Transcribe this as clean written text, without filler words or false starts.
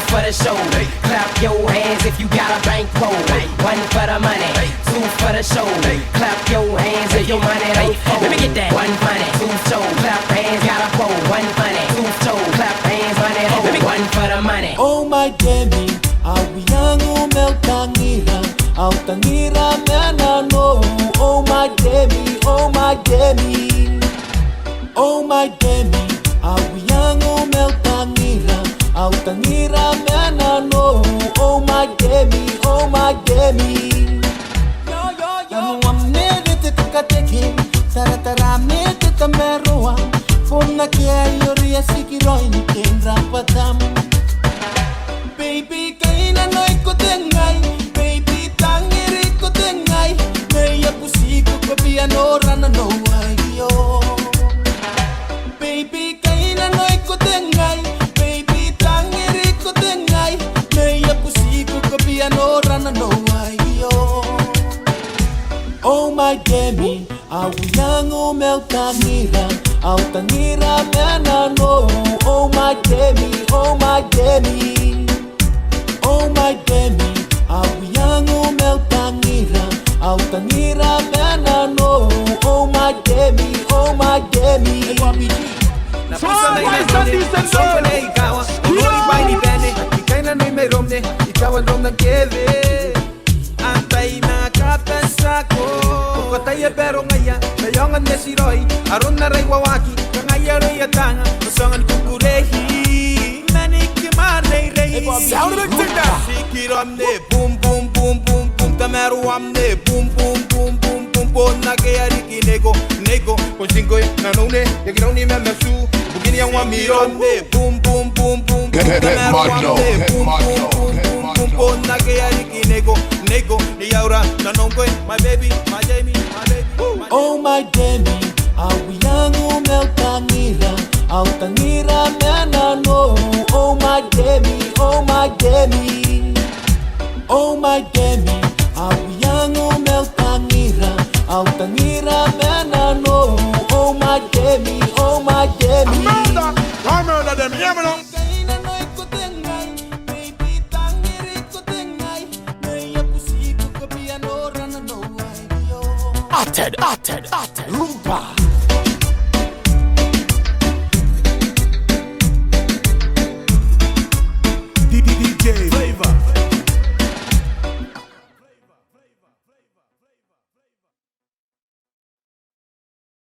for the show. Clap your hands if you got a bankroll. One for the money, two for the show. Clap your hands if your money don't fold. Let me get that. One funny, two show. Clap hands, got a pole. One funny, two show. Clap hands, money hold. Let me one for the money. Oh my Demi, awi yangu meltangira, au tangira mena no. Oh my Demi, oh my Demi, oh my Demi, awi yangu meltangira, au tangira mena no. Oh my Demi, oh my Demi. Yo amne de tukateki, taratara me de tameroa, fona kia yori asikiroi ni kendra patam. Baby, kaina no iko tengai, baby tangiri ko tengai, meya pusiku ko piano rana no ayo. Baby, kaina no iko tengai, baby tangiri ko tengai, meya pusiku ko piano rana no ayo. Oh my Demi, awi yangu meltangira, au tangira mena no. Oh my Demi, oh my Demi. Oh my Demi, awi yangu meltangira, au tangira mena no. Oh my Demi, oh my Demi. Ikaina no imeromne, ikawa rom keve. Antai na kapensako, kokotaya pero ngaya, mayongan nesiroi, aron na wawaki, kangaya roya tanga, masongan kukurehi, manikimane rei. Sikiramne, boom boom boom boom boom, tamaruamne, boom boom boom boom boom, bona kaya riki nego, con cinco nanone, yagironi memesu, bugini yang wamirone, boom boom boom boom, tamaruamne, boom boom boom boom, bona kaya riki nego, ni ahora nanongoy, my baby, my Demi, my baby. Oh my Demi, awi yangu meltangira, au tangira mena no. Oh my Demi, oh my Demi, oh my Demi, awi yangu meltangira, au tangira mena no. Oh my Demi, oh my Demi. I murder them, yeah me know. Atted, rumba.